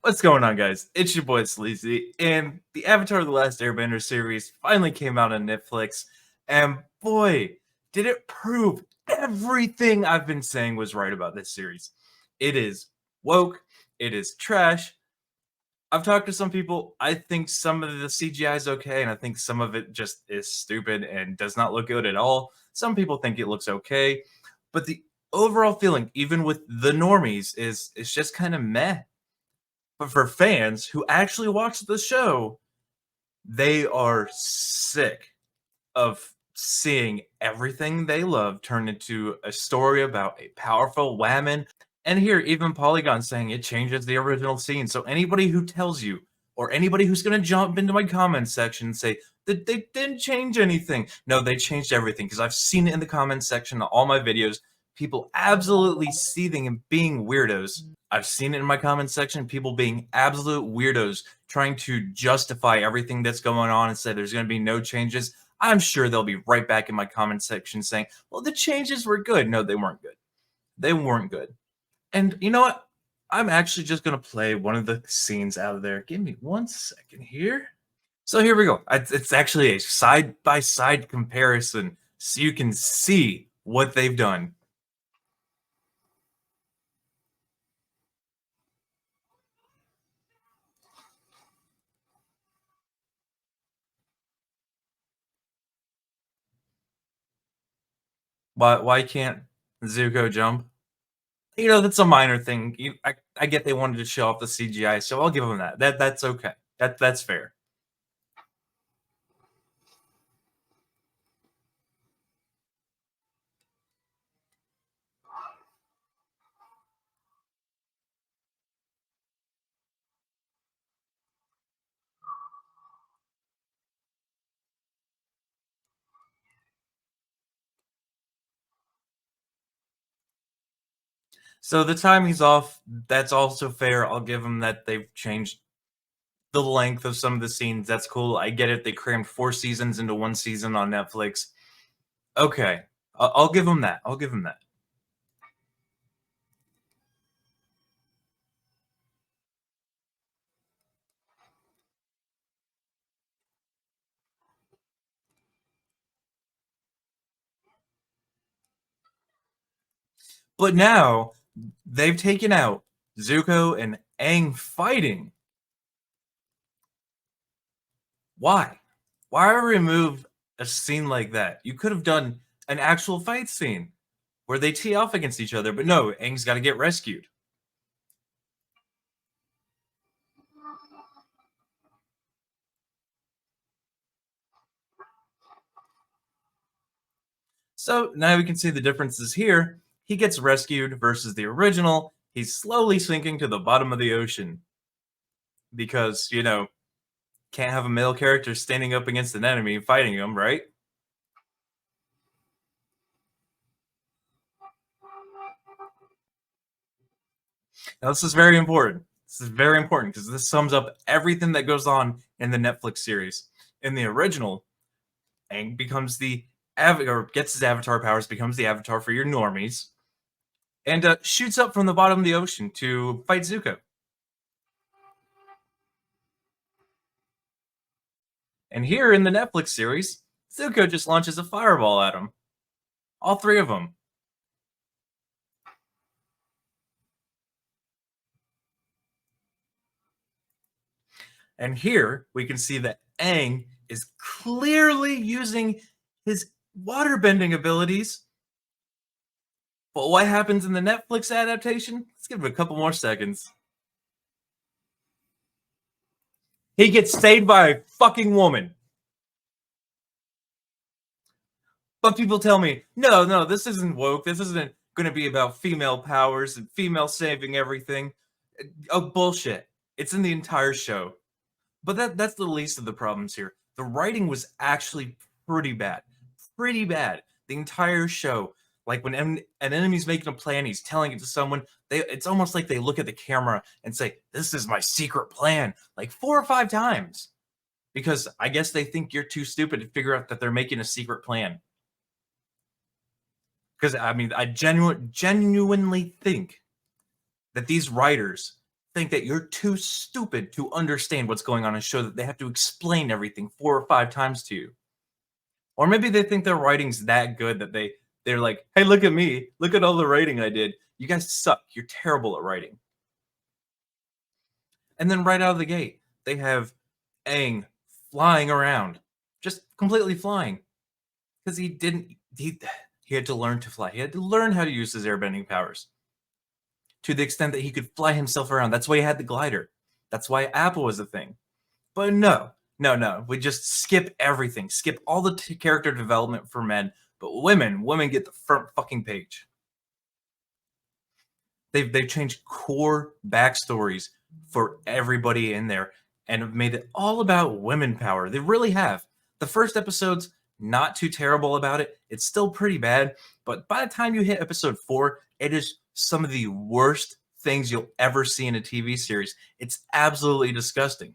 What's going on, guys? It's your boy Sleazy, and the Avatar: The Last Airbender series finally came out on Netflix, and boy, did it prove everything I've been saying was right about this series. It is woke, it is trash. I've talked to some people. I think some of the CGI is okay, and I think some of it just is stupid and does not look good at all. Some people think it looks okay, but the overall feeling, even with the normies, is it's just kind of meh. But for fans who actually watch the show, they are sick of seeing everything they love turned into a story about a powerful woman. And here, even Polygon saying it changes the original scene. So anybody who tells you, or anybody who's going to jump into my comments section and say that they didn't change anything. No, they changed everything, because I've seen it in the comments section of all my videos. People absolutely seething and being weirdos. I've seen it in my comments section, people being absolute weirdos, trying to justify everything that's going on and say there's going to be no changes. I'm sure they'll be right back in my comment section saying, well, the changes were good. No, they weren't good. They weren't good. And you know what? I'm actually just going to play one of the scenes out of there. Give me 1 second here. So here we go. It's actually a side-by-side comparison so you can see what they've done. Why can't Zuko jump? You know, that's a minor thing. I get they wanted to show off the CGI, so I'll give them that. That's okay. That's fair. So the timing's off. That's also fair. I'll give them that they've changed the length of some of the scenes. That's cool. I get it. They crammed 4 seasons into 1 season on Netflix. Okay. I'll give them that. I'll give them that. But now they've taken out Zuko and Aang fighting. Why? Why remove a scene like that? You could have done an actual fight scene where they tee off against each other, but no, Aang's got to get rescued. So now we can see the differences here. He gets rescued versus the original. He's slowly sinking to the bottom of the ocean because, you know, can't have a male character standing up against an enemy fighting him, right? Now, this is very important. This is very important because this sums up everything that goes on in the Netflix series. In the original, Aang becomes the or gets his avatar powers, becomes the avatar for your normies, and shoots up from the bottom of the ocean to fight Zuko. And here in the Netflix series, Zuko just launches a fireball at him. All 3 of them. And here we can see that Aang is clearly using his waterbending abilities. But what happens in the Netflix adaptation? Let's give it a couple more seconds. He gets saved by a fucking woman. But people tell me, no, this isn't woke. This isn't going to be about female powers and female saving everything. Oh, bullshit. It's in the entire show. But that's the least of the problems here. The writing was actually pretty bad. Pretty bad. The entire show. Like when an enemy's making a plan, he's telling it to someone, it's almost like they look at the camera and say, this is my secret plan, like 4 or 5 times. Because I guess they think you're too stupid to figure out that they're making a secret plan. Because I mean, I genuinely think that these writers think that you're too stupid to understand what's going on in a show that they have to explain everything 4 or 5 times to you. Or maybe they think their writing's that good that they're like, "Hey, look at me. Look at all the writing I did. You guys suck. You're terrible at writing." And then right out of the gate, they have Aang flying around, just completely flying, because he didn't. He had to learn to fly. He had to learn how to use his airbending powers to the extent that he could fly himself around. That's why he had the glider. That's why Apple was a thing. But no, no, no. We just skip everything. Skip all the character development for men. But women get the front fucking page. They've changed core backstories for everybody in there and have made it all about women power. They really have. The first episode's not too terrible about it. It's still pretty bad, but by the time you hit episode 4, it is some of the worst things you'll ever see in a TV series. It's absolutely disgusting.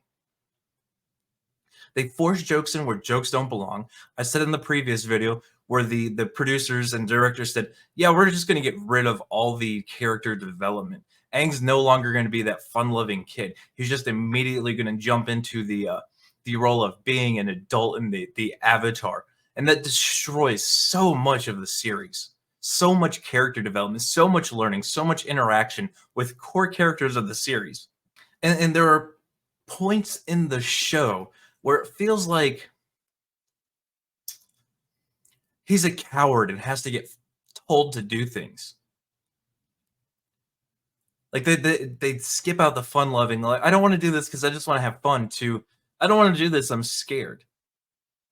They force jokes in where jokes don't belong. I said in the previous video where the producers and directors said, yeah, we're just going to get rid of all the character development. Aang's no longer going to be that fun-loving kid. He's just immediately going to jump into the role of being an adult in the Avatar. And that destroys so much of the series. So much character development, so much learning, so much interaction with core characters of the series. And there are points in the show where it feels like he's a coward and has to get told to do things. Like they skip out the fun loving. Like, I don't want to do this because I just want to have fun. I don't want to do this. I'm scared.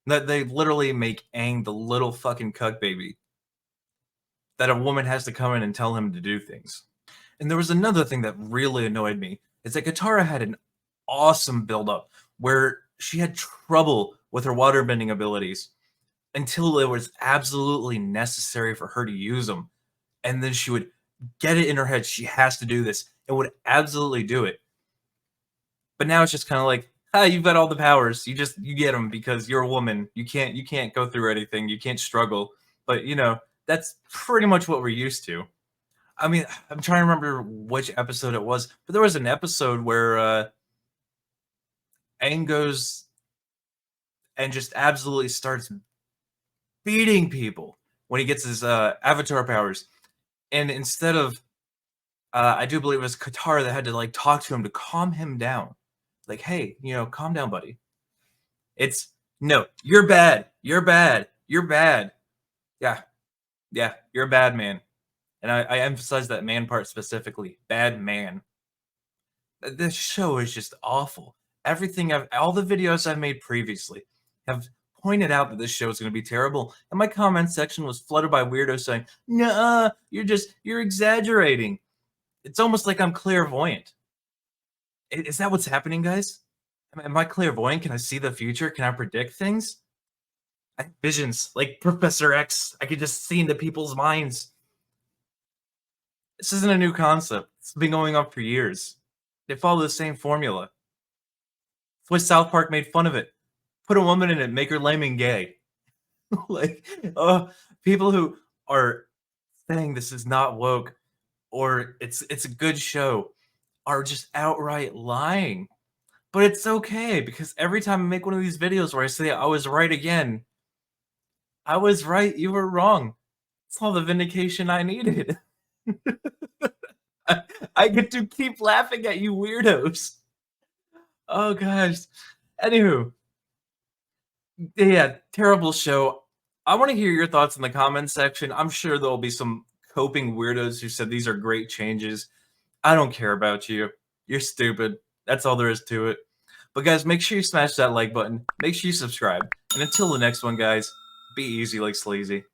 That they literally make Aang the little fucking cuck baby that a woman has to come in and tell him to do things. And there was another thing that really annoyed me is that Katara had an awesome build-up where she had trouble with her waterbending abilities until it was absolutely necessary for her to use them. And then she would get it in her head she has to do this and would absolutely do it. But now it's just kind of like, you've got all the powers. You get them because you're a woman. You can't go through anything. You can't struggle. But that's pretty much what we're used to. I mean, I'm trying to remember which episode it was, but there was an episode where Aang goes and just absolutely starts beating people when he gets his avatar powers. And instead of, I do believe it was Katara that had to like talk to him to calm him down. Like, hey, calm down, buddy. It's, no, you're bad. You're bad. You're bad. Yeah, you're a bad man. And I emphasize that man part specifically. Bad man. This show is just awful. All the videos I've made previously have pointed out that this show is going to be terrible. And my comment section was flooded by weirdos saying, "Nuh-uh, you're exaggerating." It's almost like I'm clairvoyant. Is that what's happening, guys? Am I clairvoyant? Can I see the future? Can I predict things? I have visions like Professor X. I can just see into people's minds. This isn't a new concept. It's been going on for years. They follow the same formula. That's why South Park made fun of it. Put a woman in it, make her lame and gay. Like, people who are saying this is not woke or it's a good show are just outright lying. But it's okay because every time I make one of these videos where I say I was right again, I was right, you were wrong. It's all the vindication I needed. I get to keep laughing at you weirdos. Oh gosh. Anywho, yeah, terrible show. I want to hear your thoughts in the comments section. I'm sure there'll be some coping weirdos who said these are great changes. I don't care about you. You're stupid. That's all there is to it. But guys, make sure you smash that like button. Make sure you subscribe. And until the next one, guys, be easy like sleazy.